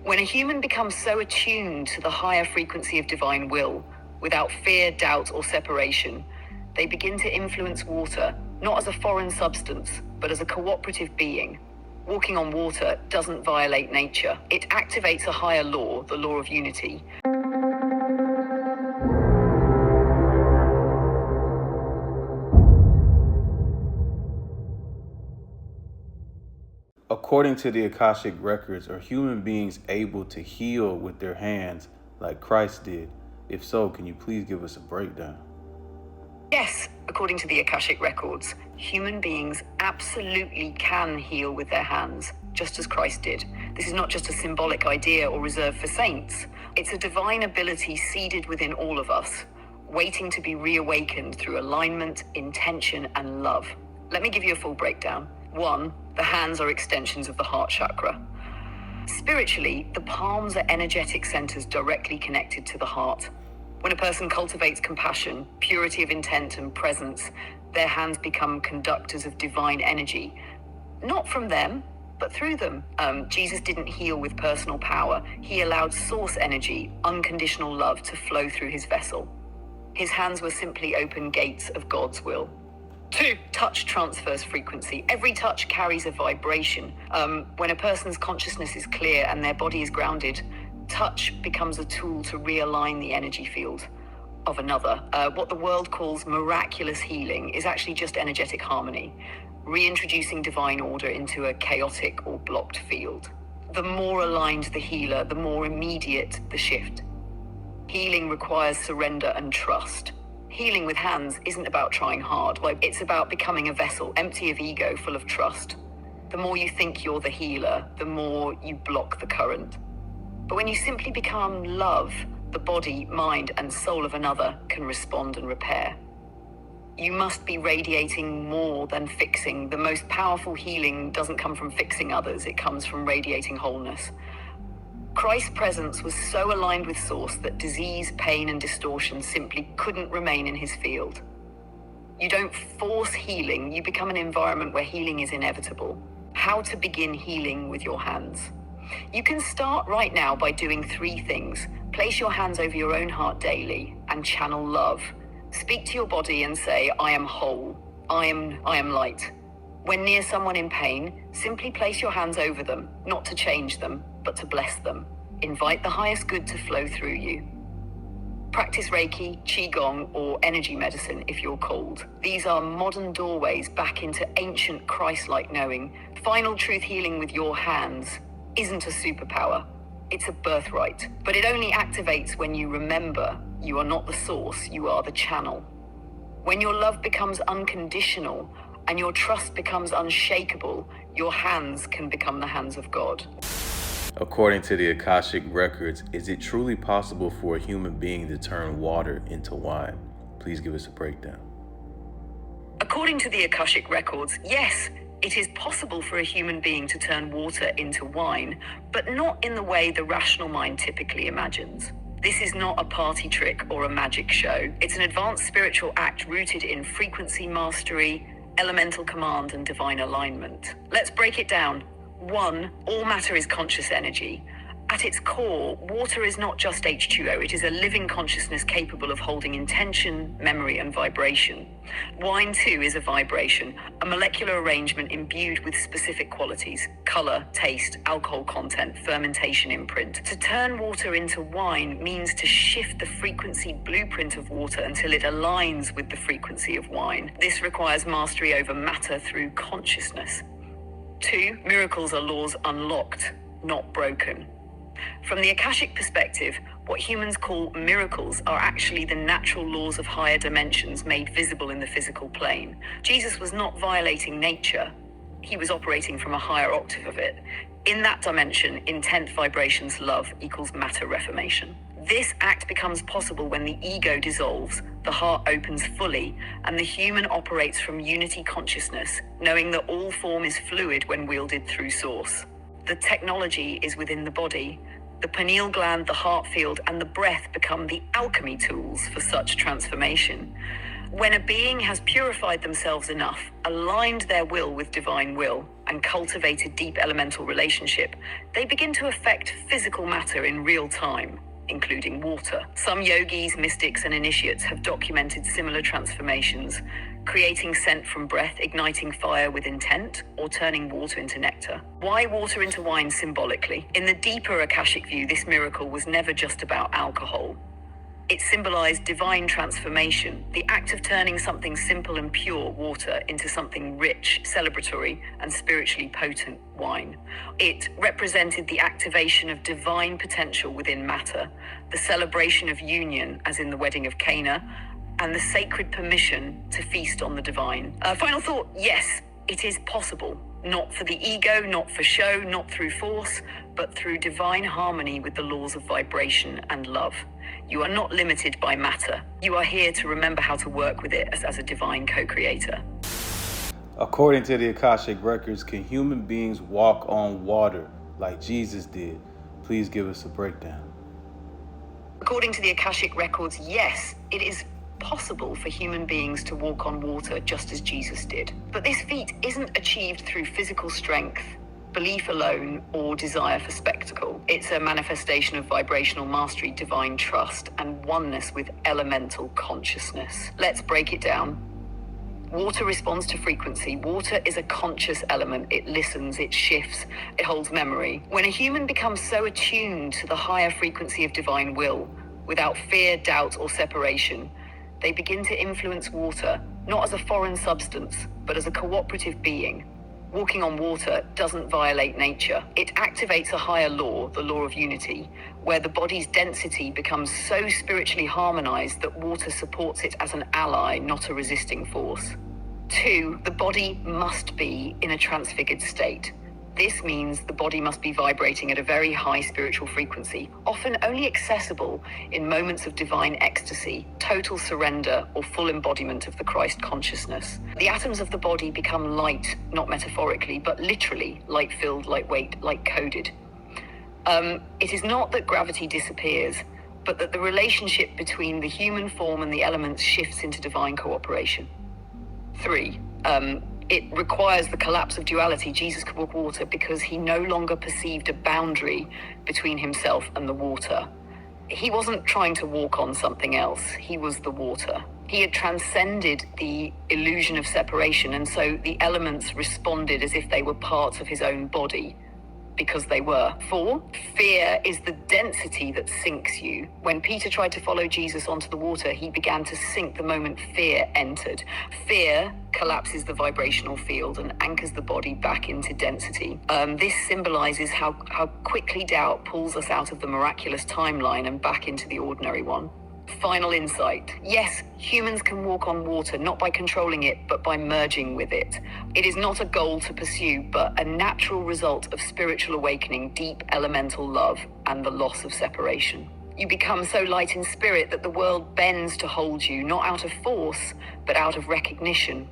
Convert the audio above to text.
When a human becomes so attuned to the higher frequency of divine will, without fear, doubt, or separation, they begin to influence water, not as a foreign substance, but as a cooperative being. Walking on water doesn't violate nature. It activates a higher law, the law of unity. According to the Akashic Records, are human beings able to heal with their hands like Christ did? If so, can you please give us a breakdown? Yes, according to the Akashic Records, human beings absolutely can heal with their hands, just as Christ did. This is not just a symbolic idea or reserved for saints. It's a divine ability seeded within all of us, waiting to be reawakened through alignment, intention, and love. Let me give you a full breakdown. 1, the hands are extensions of the heart chakra. Spiritually, the palms are energetic centers directly connected to the heart. When a person cultivates compassion, purity of intent, and presence, their hands become conductors of divine energy. Not from them, but through them. Jesus didn't heal with personal power. He allowed source energy, unconditional love, to flow through his vessel. His hands were simply open gates of God's will. 2, touch transfers frequency. Every touch carries a vibration. When a person's consciousness is clear and their body is grounded, touch becomes a tool to realign the energy field of another. What the world calls miraculous healing is actually just energetic harmony, reintroducing divine order into a chaotic or blocked field. The more aligned the healer, the more immediate the shift. Healing requires surrender and trust. Healing with hands isn't about trying hard. It's about becoming a vessel empty of ego, full of trust. The more you think you're the healer, the more you block the current. But when you simply become love, the body, mind, and soul of another can respond and repair. You must be radiating more than fixing. The most powerful healing doesn't come from fixing others, it comes from radiating wholeness. Christ's presence was so aligned with source that disease, pain, and distortion simply couldn't remain in his field. You don't force healing, you become an environment where healing is inevitable. How to begin healing with your hands? You can start right now by doing 3 things. Place your hands over your own heart daily and channel love. Speak to your body and say, I am whole. I am light. When near someone in pain, simply place your hands over them, not to change them, but to bless them. Invite the highest good to flow through you. Practice Reiki, Qigong, or energy medicine if you're called. These are modern doorways back into ancient Christ-like knowing. Final truth healing with your hands isn't a superpower. It's a birthright. But it only activates when you remember you are not the source, you are the channel. When your love becomes unconditional and your trust becomes unshakable, your hands can become the hands of God. According to the Akashic Records, is it truly possible for a human being to turn water into wine? Please give us a breakdown. According to the Akashic Records, yes, it is possible for a human being to turn water into wine, but not in the way the rational mind typically imagines. This is not a party trick or a magic show. It's an advanced spiritual act rooted in frequency mastery, elemental command, and divine alignment. Let's break it down. 1, all matter is conscious energy. At its core, water is not just H2O, it is a living consciousness capable of holding intention, memory, and vibration. Wine, too, is a vibration, a molecular arrangement imbued with specific qualities: color, taste, alcohol content, fermentation imprint. To turn water into wine means to shift the frequency blueprint of water until it aligns with the frequency of wine. This requires mastery over matter through consciousness. 2, miracles are laws unlocked, not broken. From the Akashic perspective, what humans call miracles are actually the natural laws of higher dimensions made visible in the physical plane. Jesus was not violating nature. He was operating from a higher octave of it. In that dimension, intent, vibrations, love equals matter reformation. This act becomes possible when the ego dissolves, the heart opens fully, and the human operates from unity consciousness, knowing that all form is fluid when wielded through source. The technology is within the body. The pineal gland, the heart field, and the breath become the alchemy tools for such transformation. When a being has purified themselves enough, aligned their will with divine will, and cultivate a deep elemental relationship, they begin to affect physical matter in real time, including water. Some yogis, mystics, and initiates have documented similar transformations, creating scent from breath, igniting fire with intent, or turning water into nectar. Why water into wine symbolically? In the deeper Akashic view, this miracle was never just about alcohol. It symbolized divine transformation, the act of turning something simple and pure, water, into something rich, celebratory, and spiritually potent, wine. It represented the activation of divine potential within matter, the celebration of union, as in the wedding of Cana, and the sacred permission to feast on the divine. Final thought, yes, it is possible. Not for the ego, not for show, not through force, but through divine harmony with the laws of vibration and love. You are not limited by matter. You are here to remember how to work with it as a divine co-creator. According to the Akashic Records, can human beings walk on water like Jesus did? Please give us a breakdown. According to the Akashic Records, yes, it is possible for human beings to walk on water just as Jesus did. But this feat isn't achieved through physical strength, belief alone, or desire for spectacle. It's a manifestation of vibrational mastery, divine trust, and oneness with elemental consciousness. Let's break it down. Water responds to frequency. Water is a conscious element. It listens, it shifts, it holds memory. When a human becomes so attuned to the higher frequency of divine will, without fear, doubt, or separation, they begin to influence water, not as a foreign substance, but as a cooperative being. Walking on water doesn't violate nature. It activates a higher law, the law of unity, where the body's density becomes so spiritually harmonized that water supports it as an ally, not a resisting force. 2, the body must be in a transfigured state. This means the body must be vibrating at a very high spiritual frequency, often only accessible in moments of divine ecstasy, total surrender, or full embodiment of the Christ consciousness. The atoms of the body become light, not metaphorically, but literally light-filled, lightweight, light-coded. It is not that gravity disappears, but that the relationship between the human form and the elements shifts into divine cooperation. 3, it requires the collapse of duality. Jesus could walk water because he no longer perceived a boundary between himself and the water. He wasn't trying to walk on something else. He was the water. He had transcended the illusion of separation, and so the elements responded as if they were parts of his own body, because they were. 4, fear is the density that sinks you. When Peter tried to follow Jesus onto the water, he began to sink the moment fear entered. Fear collapses the vibrational field and anchors the body back into density. This symbolizes how quickly doubt pulls us out of the miraculous timeline and back into the ordinary one. Final insight. Yes, humans can walk on water, not by controlling it, but by merging with it. It is not a goal to pursue, but a natural result of spiritual awakening, deep elemental love, and the loss of separation. You become so light in spirit that the world bends to hold you, not out of force, but out of recognition.